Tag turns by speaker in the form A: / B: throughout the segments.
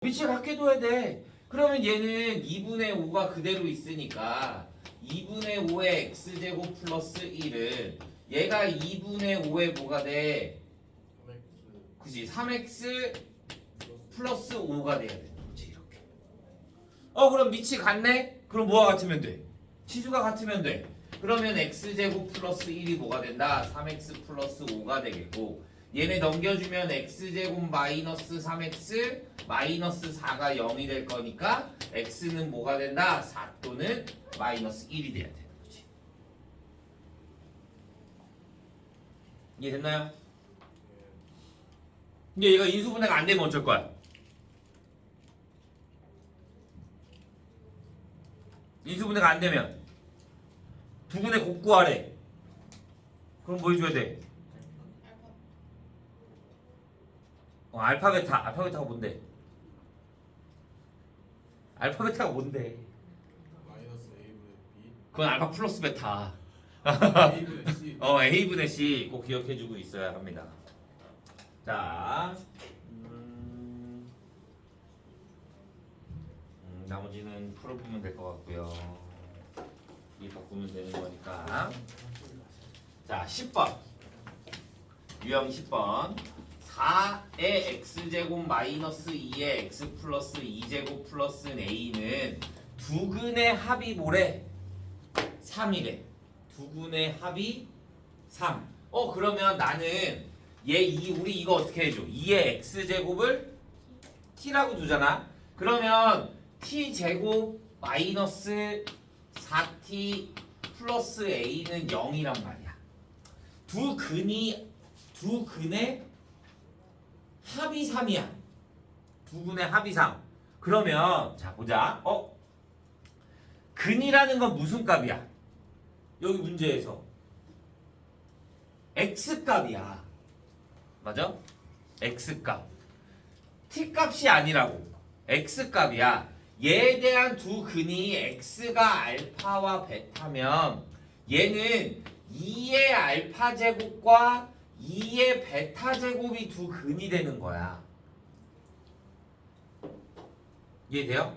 A: 위치 같게 둬야 돼. 그러면 얘는 2분의 5가 그대로 있으니까 2분의 5의 x제곱 플러스 1은 얘가 2분의 5의 뭐가 돼? 그지? 3x 플러스 5가 돼야 되는 거지 이렇게. 그럼 밑이 같네? 그럼 뭐가 같으면 돼? 치수가 같으면 돼. 그러면 x제곱 플러스 1이 뭐가 된다? 3x 플러스 5가 되겠고 얘네 넘겨주면 x제곱 마이너스 3x 마이너스 4가 0이 될 거니까 x는 뭐가 된다? 4 또는 마이너스 1이 돼야 되는 거지. 이해됐나요? 근데 얘가 인수분해가 안 되면 어쩔 거야? 인수분해가 안 되면 두 분의 곱구하래. 그럼 뭐 해줘야 돼? 알파 베타. 알파베타가 뭔데? 알파베타가 뭔데?
B: 마이너스 a분의 b.
A: 그건 알파 플러스 베타.
B: a분의 c.
A: A분의 C 꼭 기억해주고 있어야 합니다. 자, 나머지는 풀어보면 될 것 같고요. 이 바꾸면 되는 거니까. 자, 10번. 유형 10번. 4의 x제곱 마이너스 2의 x 플러스 2제곱 플러스 a는 두근의 합이 뭐래? 3이래. 두근의 합이 3. 그러면 나는 우리 이거 어떻게 해줘? 2의 x제곱을 t라고 두잖아. 그러면 t제곱 마이너스 4t 플러스 a는 0이란 말이야. 두 근의 합이 3이야. 두 근의 합이 3. 그러면 자 보자. 근이라는 건 무슨 값이야? 여기 문제에서 x값이야. 맞아? x값. t값이 아니라고. x값이야. 얘에 대한 두 근이 x가 알파와 베타면 얘는 2의 알파 제곱과 2의 베타 제곱이 두 근이 되는 거야. 이해돼요?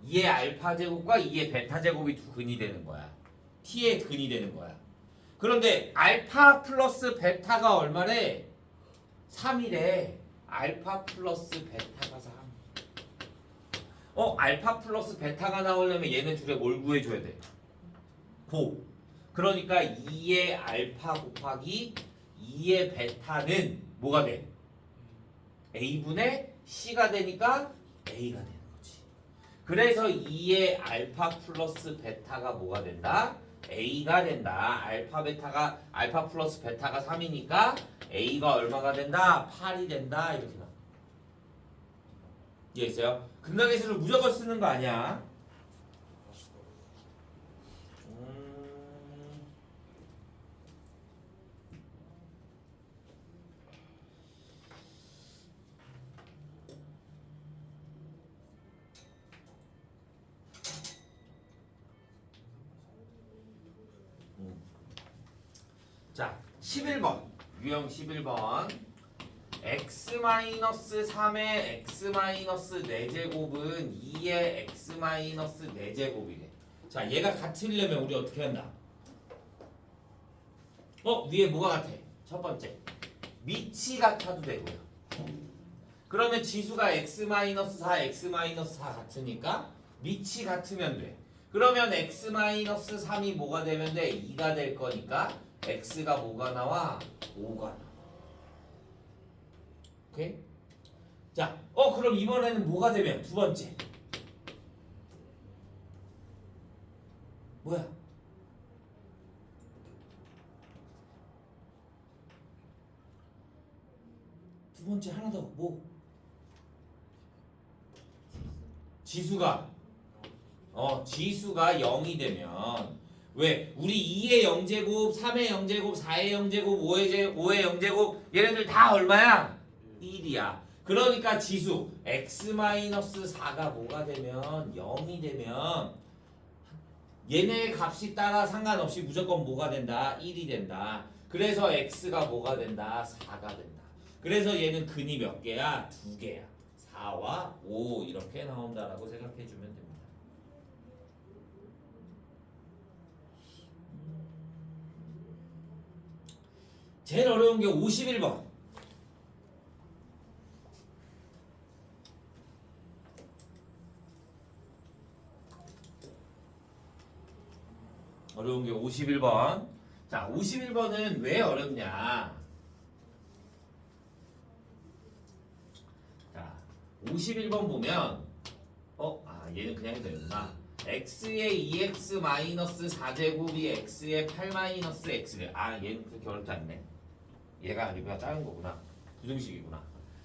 A: 2의 알파 제곱과 2의 베타 제곱이 두 근이 되는 거야. t의 근이 되는 거야. 그런데 알파 플러스 베타가 얼마래? 3이래. 알파 플러스 베타가 3. 알파 플러스 베타가 나오려면 얘네 둘에 뭘 구해줘야 돼? 고. 그러니까 2의 알파 곱하기 2의 베타는 뭐가 돼? A분의 C가 되니까 A가 되는 거지. 그래서 2의 알파 플러스 베타가 뭐가 된다? A가 된다. 알파 플러스 베타가 3이니까 A가 얼마가 된다? 8이 된다. 이렇게 나와. 이해했어요? 극락의수를 무조건 쓰는 거 아니야. 자, 11번. 유형 11번. x-3의 x-4제곱은 2의 x-4제곱이래. 자, 얘가 같으려면 우리 어떻게 한다? 위에 뭐가 같아? 첫 번째. 밑이 같아도 되고요. 그러면 지수가 x-4, x-4 같으니까 밑이 같으면 돼. 그러면 x-3이 뭐가 되면 돼? 2가 될 거니까 x가 뭐가 나와? 5가 나와. 오케이? 자, 그럼 이번에는 뭐가 되면? 두 번째. 뭐야? 두 번째 하나 더. 뭐? 지수가 0이 되면 왜? 우리 2의 0제곱, 3의 0제곱, 4의 0제곱, 5의 0제곱 얘네들 다 얼마야? 1이야. 그러니까 지수 x-4가 뭐가 되면 0이 되면 얘네의 값이 따라 상관없이 무조건 뭐가 된다? 1이 된다. 그래서 x가 뭐가 된다? 4가 된다. 그래서 얘는 근이 몇 개야? 2개야. 4와 5 이렇게 나온다라고 생각해 주면 됩니다. 제일 어려운 게 51번. 어려운 게 51번. 자, 51번은 왜 어렵냐? 자, 51번 보면 얘는 그냥 해도 되구나. x의 2x 마이너스 4제곱이 x의 8 마이너스 x래. 얘는 그렇게 어렵지 않네. 얘가 아니고 다른 거구나. 부등식이구나.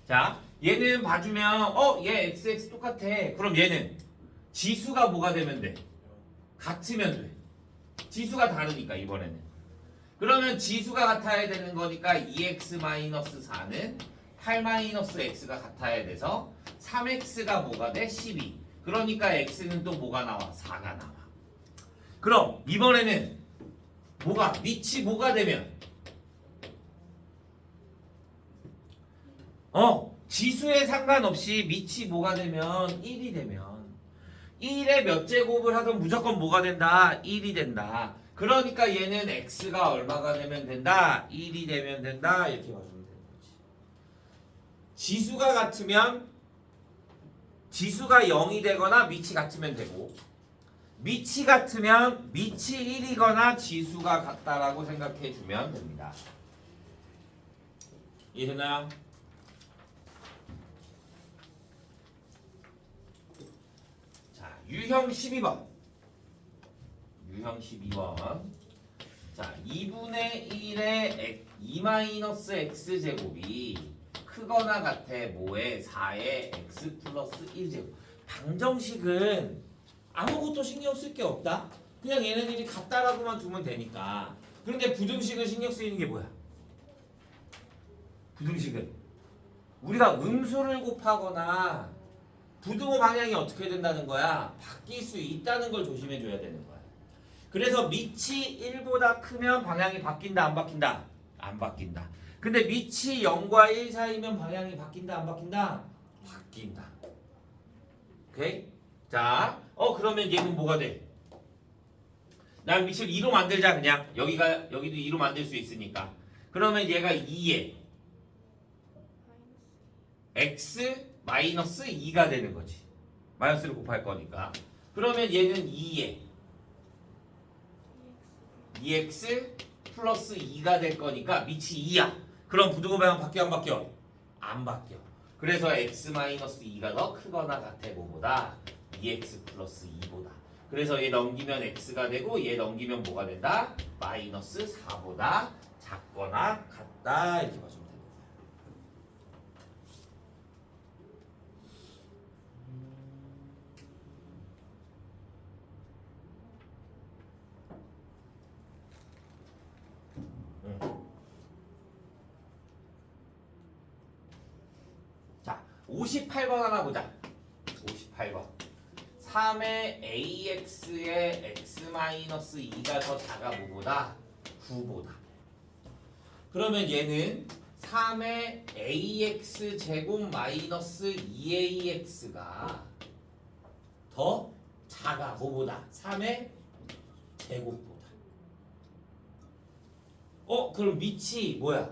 A: 자, 얘는 봐주면 얘 xx 똑같아. 그럼 얘는 지수가 뭐가 되면 돼? 같으면 돼. 지수가 다르니까 이번에는. 그러면 지수가 같아야 되는 거니까 2x-4는 8-x가 같아야 돼서 3x가 뭐가 돼? 12. 그러니까 x는 또 뭐가 나와? 4가 나와. 그럼 이번에는 밑이 뭐가 되면? 지수에 상관없이 밑이 뭐가 되면 1이 되면 1에 몇 제곱을 하든 무조건 뭐가 된다? 1이 된다. 그러니까 얘는 x가 얼마가 되면 된다? 1이 되면 된다. 이렇게 봐주면 되는 거지. 지수가 같으면 지수가 0이 되거나 밑이 같으면 되고 밑이 같으면 밑이 1이거나 지수가 같다라고 생각해 주면 됩니다. 이해되나요? 유형 12번. 유형 12번. 자, 2분의 1의 2-x제곱이 크거나 같아 뭐에 4의 x 플러스 1제곱. 방정식은 아무것도 신경 쓸 게 없다. 그냥 얘네들이 같다라고만 두면 되니까. 그런데 부등식은 신경 쓰이는 게 뭐야? 부등식은 우리가 음수를 곱하거나 부등호 방향이 어떻게 된다는 거야? 바뀔 수 있다는 걸 조심해 줘야 되는 거야. 그래서 밑이 1보다 크면 방향이 바뀐다 안 바뀐다? 안 바뀐다. 근데 밑이 0과 1 사이면 방향이 바뀐다 안 바뀐다? 바뀐다. 오케이? 자, 그러면 얘는 뭐가 돼? 난 밑을 2로 만들자 그냥. 여기도 2로 만들 수 있으니까. 그러면 얘가 2에 x 마이너스 2가 되는 거지. 마이너스를 곱할 거니까. 그러면 얘는 2에 2x 플러스 2가 될 거니까 밑이 2야. 그럼 부등호 방향 바뀌어 안 바뀌어? 안 바뀌어. 그래서 x 마이너스 2가 더 크거나 같아 뭐보다? 2x 플러스 2보다. 그래서 얘 넘기면 x가 되고 얘 넘기면 뭐가 된다? 마이너스 4보다 작거나 같다. 이렇게 봐주면 됩니다. 자, 58번 하나 보자. 58번. 3의 ax의 x-2가 더 작아 뭐보다? 9보다. 그러면 얘는 3의 ax 제곱 마이너스 2ax가 더 작아 뭐보다? 3의 제곱보다. 그럼 밑이 뭐야?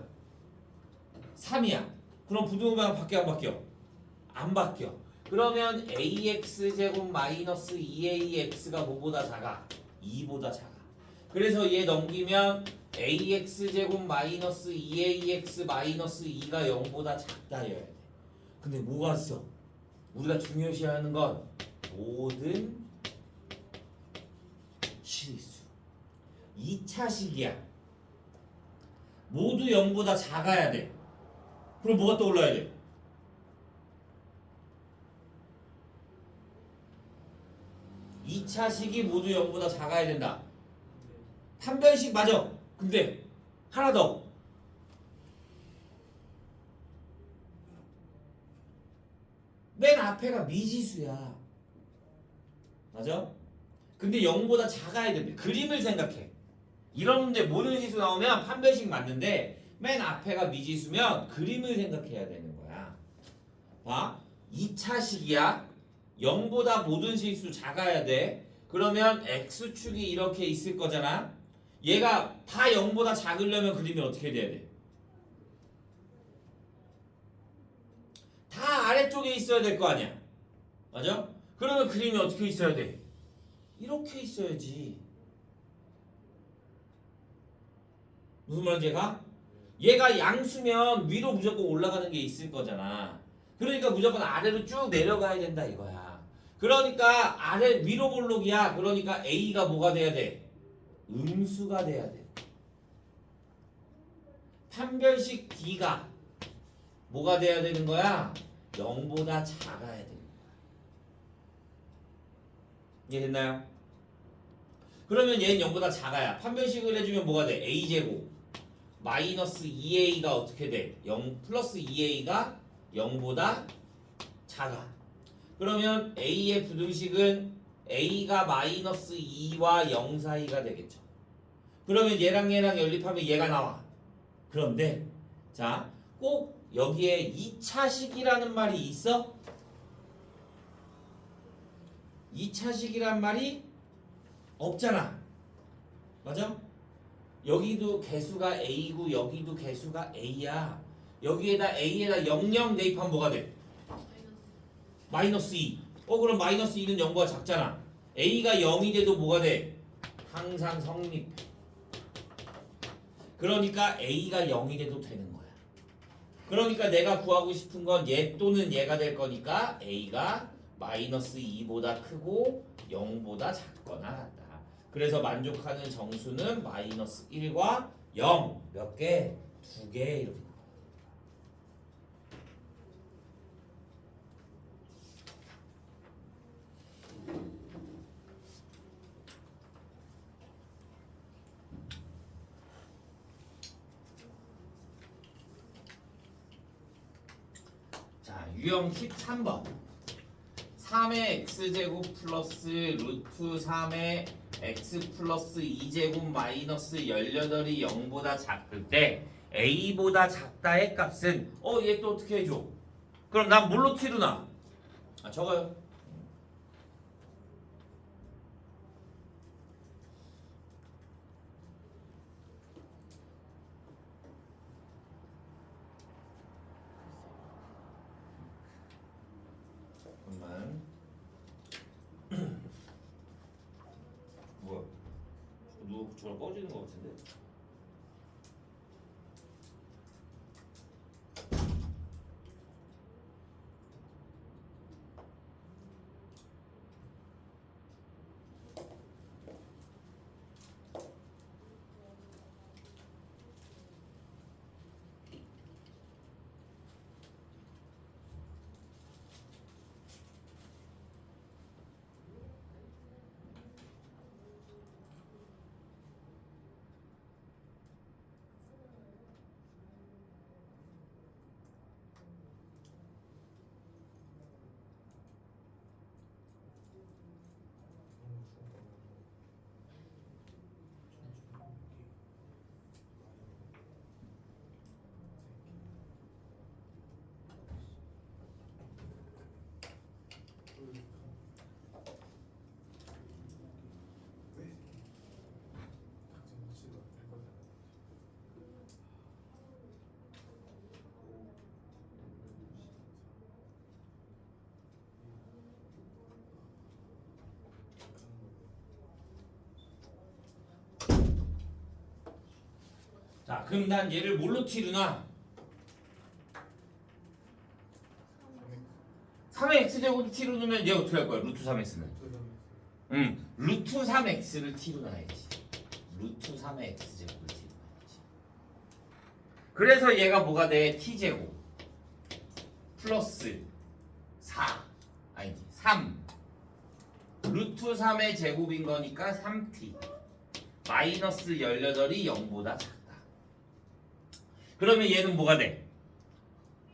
A: 3이야. 그럼 부등호 방향 바뀌어 안 바뀌어? 안 바뀌어. 그러면 ax 제곱 마이너스 2ax가 뭐보다 작아? 2보다 작아. 그래서 얘 넘기면 ax 제곱 마이너스 2ax 마이너스 2가 0보다 작다여야 돼. 근데 뭐가 있어? 우리가 중요시하는 건 모든 실수. 2차식이야. 모두 0보다 작아야 돼. 그럼 뭐가 떠올라야 돼? 이 차식이 모두 0보다 작아야 된다. 판별식 맞아. 근데 하나 더. 맨 앞에가 미지수야. 맞아? 근데 0보다 작아야 된대. 그림을 생각해. 이런 문제 모든 지수 나오면 판별식 맞는데 맨 앞에가 미지수면 그림을 생각해야 되는 거야. 봐. 2차식이야. 0보다 모든 실수 작아야 돼. 그러면 x축이 이렇게 있을 거잖아. 얘가 다 0보다 작으려면 그림이 어떻게 돼야 돼? 다 아래쪽에 있어야 될 거 아니야. 맞아? 그러면 그림이 어떻게 있어야 돼? 이렇게 있어야지. 무슨 말인지 얘가 양수면 위로 무조건 올라가는 게 있을 거잖아. 그러니까 무조건 아래로 쭉 내려가야 된다 이거야. 그러니까 아래 위로 볼록이야. 그러니까 A가 뭐가 돼야 돼? 음수가 돼야 돼. 판별식 D가 뭐가 돼야 되는 거야? 0보다 작아야 되는 거야. 이해됐나요? 그러면 얘는 0보다 작아야. 판별식을 해주면 뭐가 돼? A제곱 마이너스 2A가 어떻게 돼? 0 플러스 2A가 0보다 작아. 그러면 A의 부등식은 A가 마이너스 2와 0 사이가 되겠죠. 그러면 얘랑 연립하면 얘가 나와. 그런데 자, 꼭 여기에 2차식이라는 말이 있어? 2차식이란 말이 없잖아. 맞아? 여기도 개수가 A고 여기도 개수가 A야. 여기에다 A에다 00 대입하면 뭐가 돼? 마이너스 2. 그럼 마이너스 2는 0보다 작잖아. A가 0이 돼도 뭐가 돼? 항상 성립해. 그러니까 A가 0이 돼도 되는 거야. 그러니까 내가 구하고 싶은 건 얘 또는 얘가 될 거니까 A가 마이너스 2보다 크고 0보다 작거나 같다. 그래서 만족하는 정수는 마이너스 1과 0 몇 개? 2개 이렇게 나와요. 자, 유형 13번 3의 x제곱 플러스 루트 3의 x 플러스 2제곱 마이너스 18이 0보다 작을 때 a보다 작다의 값은 얘 또 어떻게 해줘? 그럼 난 뭘로 티루나? 적어요. 잠깐만. 뭐야? 누가 저랑 꺼지는 것 같은데? 자, 그럼 난 얘를 뭘로 티루나? 3의 x제곱을 t로 넣으면 얘 어떻게 할 거야? 루트 3x는? 루트 3x를 t로 놔야지. 루트 3의 x제곱을 t로 놔야지. 그래서 얘가 뭐가 돼? t제곱 플러스 4 아니지 3 루트 3의 제곱인 거니까 3t 마이너스 18이 0보다 작다. 그러면 얘는 뭐가 돼?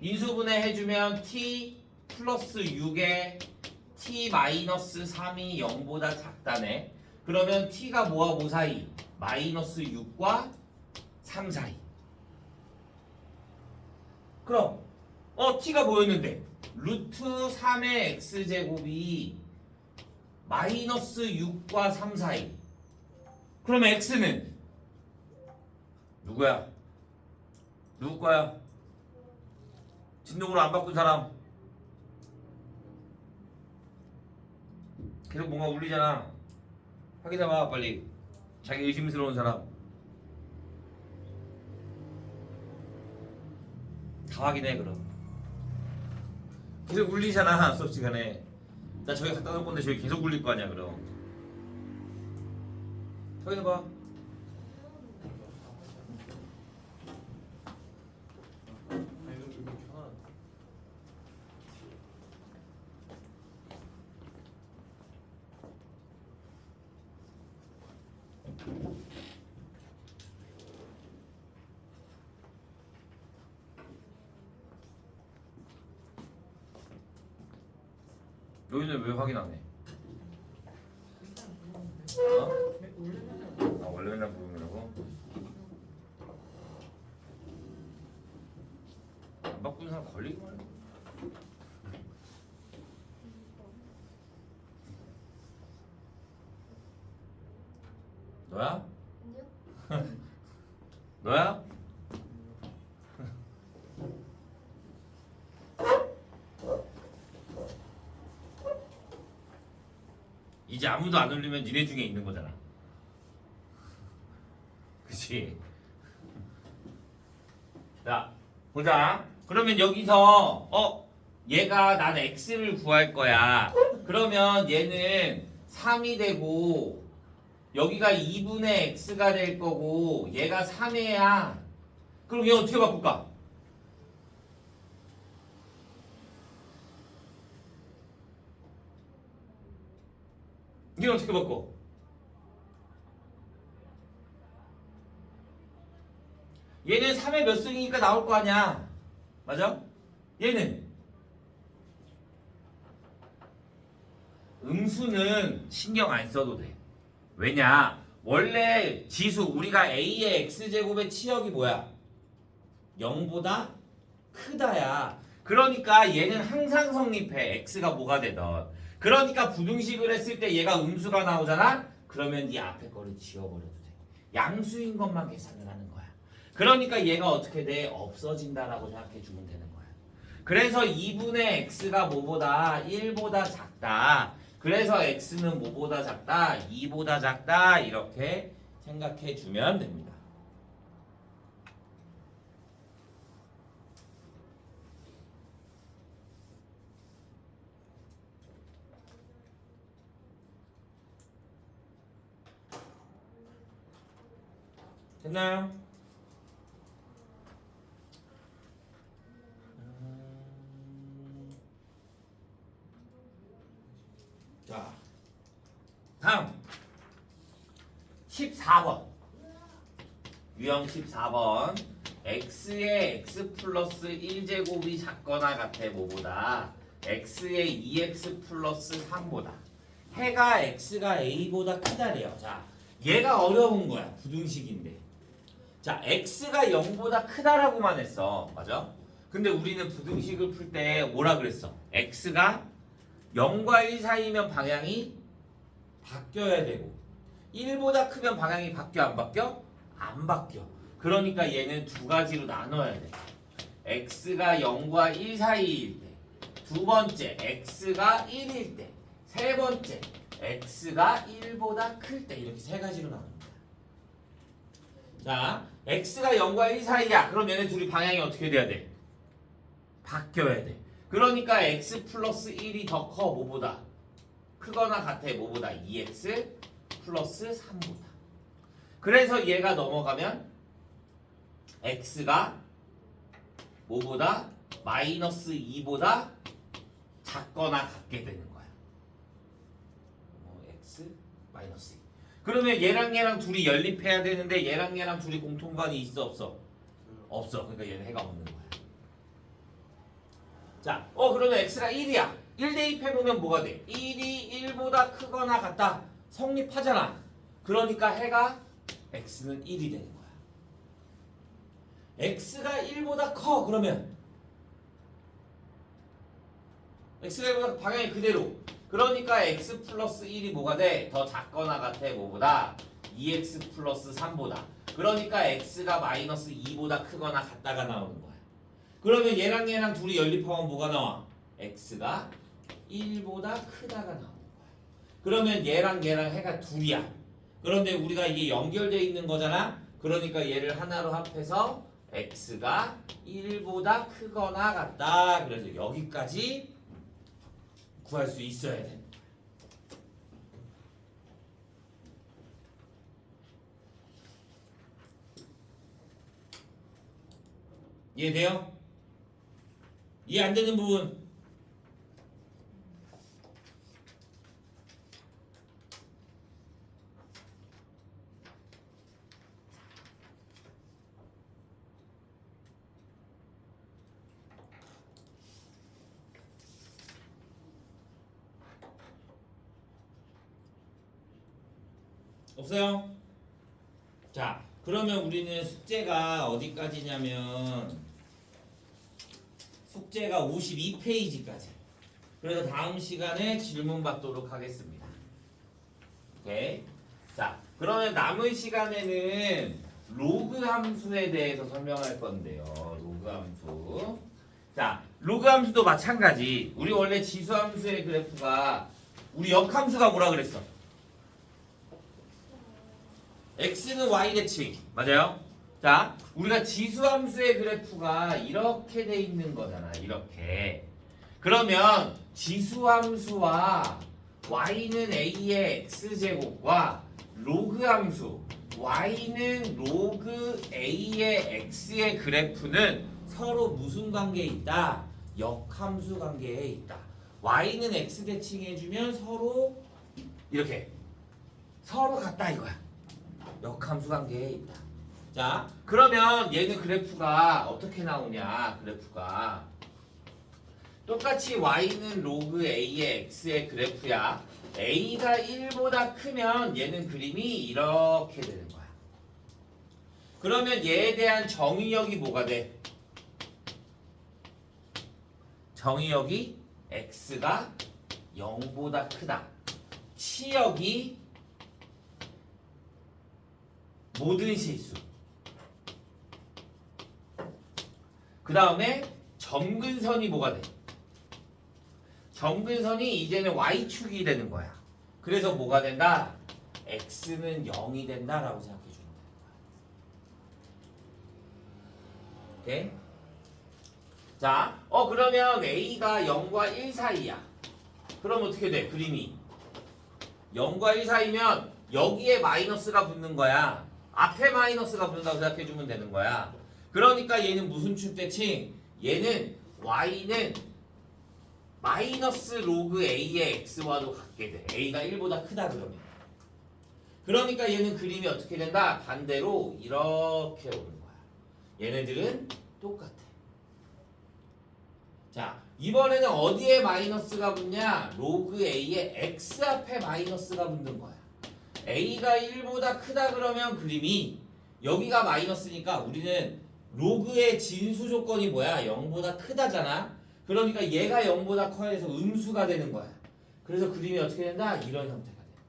A: 인수분해 해주면 t 플러스 6에 t 마이너스 3이 0보다 작다네. 그러면 t가 뭐와 뭐 사이? 마이너스 6과 3 사이. 그럼 t가 뭐였는데? 루트 3의 x제곱이 마이너스 6과 3 사이. 그러면 x는 누구야? 누구 거야? 진동으로 안 바꾼 사람. 계속 뭔가 울리잖아. 확인해봐 빨리. 자기 의심스러운 사람. 다 확인해 그럼. 계속 울리잖아 수업 시간에. 나 저기 갖다 놓을 건데 저기 계속 울릴 거 아니야 그럼. 확인해봐.
B: 아니 좀 켜놔.
A: 너희는 왜 확인 안 해? 어? 아 원래 맨날 부르느라고? 안 바꾸는 사람 걸리기만 해. 너야? 너야? 이제 아무도 안 울리면 니네 중에 있는 거잖아. 그치? 자, 보자. 그러면 여기서 얘가 난 x를 구할 거야. 그러면 얘는 3이 되고 여기가 2분의 x가 될 거고 얘가 3이야. 그럼 얘 어떻게 바꿀까? 얘는 어떻게 바꿔? 얘는 3의 몇 승이니까 나올 거 아니야. 맞아? 얘는 음수는 신경 안 써도 돼. 왜냐? 원래 지수 우리가 a의 x제곱의 치역이 뭐야? 0보다 크다야. 그러니까 얘는 항상 성립해. x가 뭐가 되던. 그러니까 부등식을 했을 때 얘가 음수가 나오잖아? 그러면 이 앞에 거를 지워버려도 돼. 양수인 것만 계산을 하는 거야. 그러니까 얘가 어떻게 돼? 없어진다라고 생각해 주면 되는 거야. 그래서 2분의 x가 뭐보다 1보다 작다. 그래서 x는 뭐보다 작다? 2보다 작다. 이렇게 생각해 주면 됩니다. 됐나요? 자, 다음 14번 유형 14번 x의 x 플러스 1제곱이 작거나 같아 뭐보다 x의 2x 플러스 3보다 해가 x가 a보다 크다래요. 자, 얘가 어려운 거야. 부등식인데 자, x가 0보다 크다라고만 했어. 맞아? 근데 우리는 부등식을 풀 때 뭐라 그랬어? x가 0과 1 사이면 방향이 바뀌어야 되고 1보다 크면 방향이 바뀌어 안 바뀌어? 안 바뀌어. 그러니까 얘는 두 가지로 나눠야 돼. x가 0과 1 사이일 때, 두 번째 x가 1일 때, 세 번째 x가 1보다 클 때 이렇게 세 가지로 나눕니다. 자, x가 0과 1 사이야. 그럼 얘네 둘이 방향이 어떻게 돼야 돼? 바뀌어야 돼. 그러니까 x 플러스 1이 더 커 뭐보다? 크거나 같아 뭐보다? 2x 플러스 3보다. 그래서 얘가 넘어가면 x가 뭐보다? 마이너스 2보다 작거나 같게 되는 거야. x 마이너스 2. 그러면 얘랑 둘이 연립해야 되는데 얘랑 둘이 공통관이 있어 없어? 없어. 그러니까 얘는 해가 없는 거야. 자, 그러면 x가 1이야. 1 대입해보면 뭐가 돼? 1이 1보다 크거나 같다. 성립하잖아. 그러니까 해가 x는 1이 되는 거야. x가 1보다 커. 그러면 x가 1보다 방향이 그대로. 그러니까 x 플러스 1이 뭐가 돼? 더 작거나 같아 뭐보다? 2x 플러스 3보다. 그러니까 x가 마이너스 2보다 크거나 같다가 나오는 거야. 그러면 얘랑 둘이 연립하면 뭐가 나와? x가 1보다 크다가 나오는 거야. 그러면 얘랑 해가 둘이야. 그런데 우리가 이게 연결되어 있는 거잖아. 그러니까 얘를 하나로 합해서 x가 1보다 크거나 같다. 그래서 여기까지 구할 수 있어야 돼. 이해돼요? 이해 안 되는 부분? 없어요? 자, 그러면 우리는 숙제가 어디까지냐면 숙제가 52페이지까지. 그래서 다음 시간에 질문 받도록 하겠습니다. 오케이. 자, 그러면 남은 시간에는 로그 함수에 대해서 설명할 건데요. 로그 함수. 자, 로그 함수도 마찬가지. 우리 원래 지수 함수의 그래프가 우리 역함수가 뭐라 그랬어? x는 y 대칭 맞아요? 자, 우리가 지수함수의 그래프가 이렇게 돼 있는 거잖아. 이렇게. 그러면 지수함수와 y는 a의 x제곱과 로그함수 y는 로그 a의 x의 그래프는 서로 무슨 관계에 있다? 역함수 관계에 있다. y는 x 대칭해주면 서로 이렇게 서로 같다 이거야. 역함수 관계에 있다. 자, 그러면 얘는 그래프가 어떻게 나오냐? 그래프가 똑같이 y는 로그 a의 x의 그래프야. a가 1보다 크면 얘는 그림이 이렇게 되는 거야. 그러면 얘에 대한 정의역이 뭐가 돼? 정의역이 x가 0보다 크다. 치역이 모든 실수. 그 다음에 점근선이 뭐가 돼? 점근선이 이제는 y축이 되는 거야. 그래서 뭐가 된다? x는 0이 된다라고 생각해 주면 되는 거야. 오케이? 자, 그러면 a가 0과 1 사이야. 그럼 어떻게 돼? 그림이 0과 1 사이면 여기에 마이너스가 붙는 거야. 앞에 마이너스가 붙는다고 생각해 주면 되는 거야. 그러니까 얘는 무슨 축 대칭? 얘는 y는 마이너스 로그 a의 x와도 같게 돼. a가 1보다 크다 그러면. 그러니까 얘는 그림이 어떻게 된다? 반대로 이렇게 오는 거야. 얘네들은 똑같아. 자, 이번에는 어디에 마이너스가 붙냐? 로그 a의 x 앞에 마이너스가 붙는 거야. a가 1보다 크다 그러면 그림이 여기가 마이너스니까 우리는 로그의 진수 조건이 뭐야? 0보다 크다잖아. 그러니까 얘가 0보다 커야 해서 음수가 되는 거야. 그래서 그림이 어떻게 된다? 이런 형태가 되는 거야.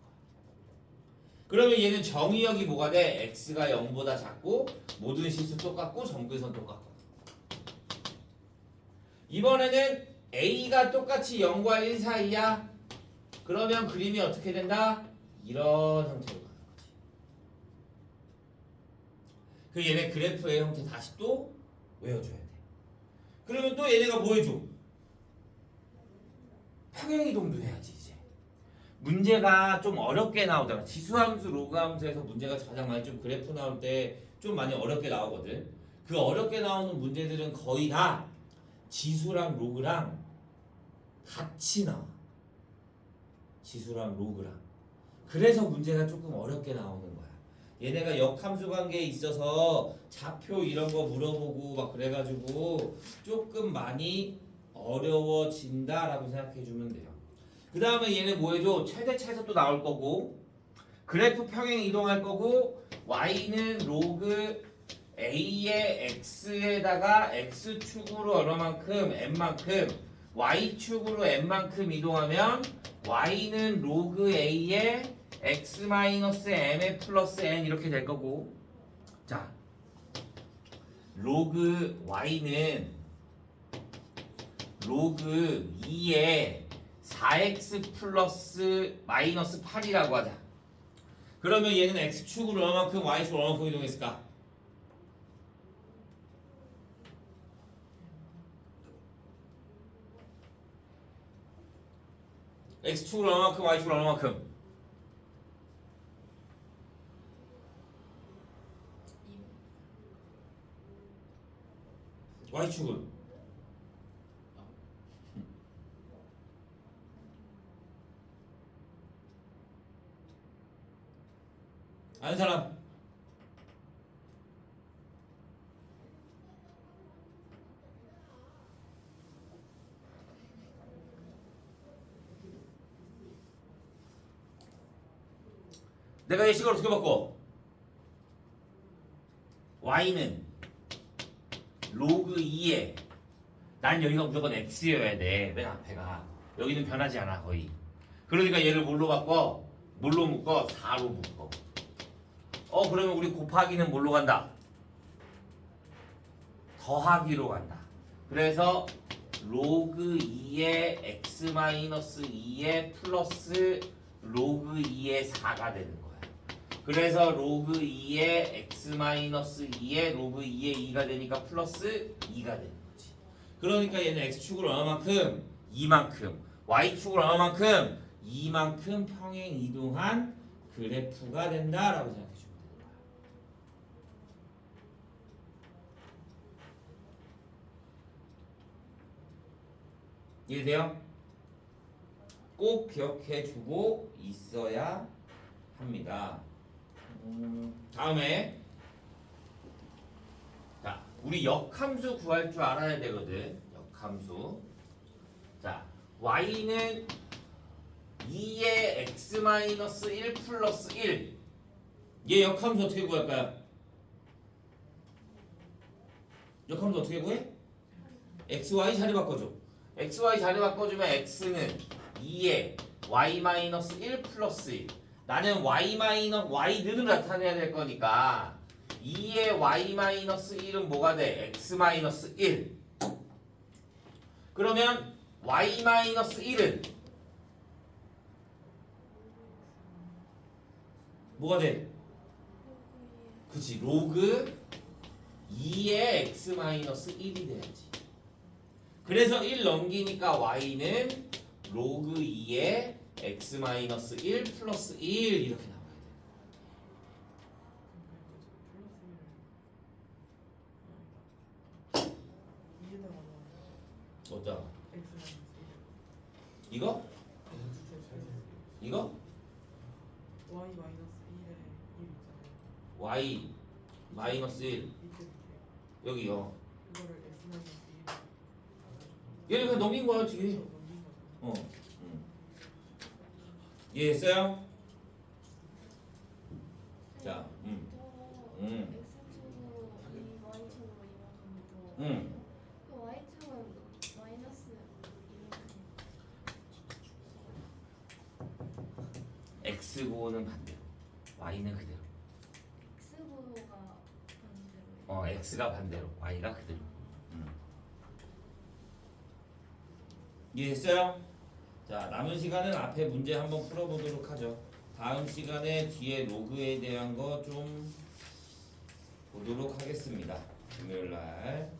A: 그러면 얘는 정의역이 뭐가 돼? x가 0보다 작고 모든 실수 똑같고 점근선 똑같고. 이번에는 a가 똑같이 0과 1 사이야. 그러면 그림이 어떻게 된다? 이런 형태로 가는 거지. 그 얘네 그래프의 형태 다시 또 외워줘야 돼. 그러면 또 얘네가 뭐 해줘? 평행이동도 해야지 이제. 문제가 좀 어렵게 나오잖아. 지수함수, 로그함수에서 문제가 가장 많이 좀 그래프 나올 때 좀 많이 어렵게 나오거든. 그 어렵게 나오는 문제들은 거의 다 지수랑 로그랑 같이 나와. 지수랑 로그랑. 그래서 문제가 조금 어렵게 나오는 거야. 얘네가 역함수 관계에 있어서 좌표 이런 거 물어보고 막 그래가지고 조금 많이 어려워진다라고 생각해 주면 돼요. 그 다음에 얘는 뭐 해줘? 최대차에서 나올 거고 그래프 평행 이동할 거고 y는 로그 a의 x에다가 x축으로 얼마만큼 n만큼 y축으로 n만큼 이동하면 y는 로그 a의 x 마이너스 m의 플러스 n 이렇게 될 거고, 자 로그 y는 로그 2의 4x 플러스 마이너스 8이라고 하자. 그러면 얘는 x축으로 얼마만큼 y축으로 얼마만큼 이동했을까? x축으로 얼마만큼 y축으로 얼마만큼? y축은? 아는 사람? 내가 예식을 어떻게 바꿔? y는 로그 2에 난 여기가 무조건 x여야 돼. 맨 앞에가 여기는 변하지 않아 거의. 그러니까 얘를 뭘로 바꿔? 뭘로 묶어? 4로 묶어. 그러면 우리 곱하기는 뭘로 간다? 더하기로 간다. 그래서 로그 2의 x 마이너스 2의 플러스 로그 2의 4가 되는 거야. 그래서 로그 2의 x 마이너스 2의 로그 2의 2가 되니까 플러스 2가 되는 거지. 그러니까 얘는 x축으로 얼마만큼? 2만큼. y축으로 얼마만큼? 2만큼 평행 이동한 그래프가 된다라고 생각해 주면 되는 거야. 이해돼요? 꼭 기억해 주고 있어야 합니다. 다음에 자, 우리 역함수 구할 줄 알아야 되거든. 역함수. 자, y는 2의 x-1 플러스 1. 얘 역함수 어떻게 구할까요? 역함수 어떻게 구해? xy 자리 바꿔줘. xy 자리 바꿔주면 x는 2의 y-1 플러스 1. 나는 y는 나타내야 될 거니까 2의 y-1은 뭐가 돼? x-1. 그러면 y-1은 뭐가 돼? 그치, 로그 2의 x-1이 돼야지. 그래서 1 넘기니까 y는 로그 2의 x-1 플러스 1 이렇게 나와야 돼. 어디다가? 이거? 이거?
B: y 마이너스 1에 1 있잖아요.
A: y 마이너스 1
B: 밑에
A: 여기요.
B: 그거를 x 마이너스 1에
A: 얘를 그냥 넘긴 거야 뒤에.
B: 넘긴 거죠.
A: 이해했어요? 자,
C: x축으로 이 y축으로 이만큼이고 그 y축은 마이너스 이만큼.
A: x고는 반대로, y는 그대로.
C: x구가 반대로.
A: x가 반대로, y가 그대로. 이해했어요? 자, 남은 시간은 앞에 문제 한번 풀어보도록 하죠. 다음 시간에 뒤에 로그에 대한 거 좀 보도록 하겠습니다. 금요일 날.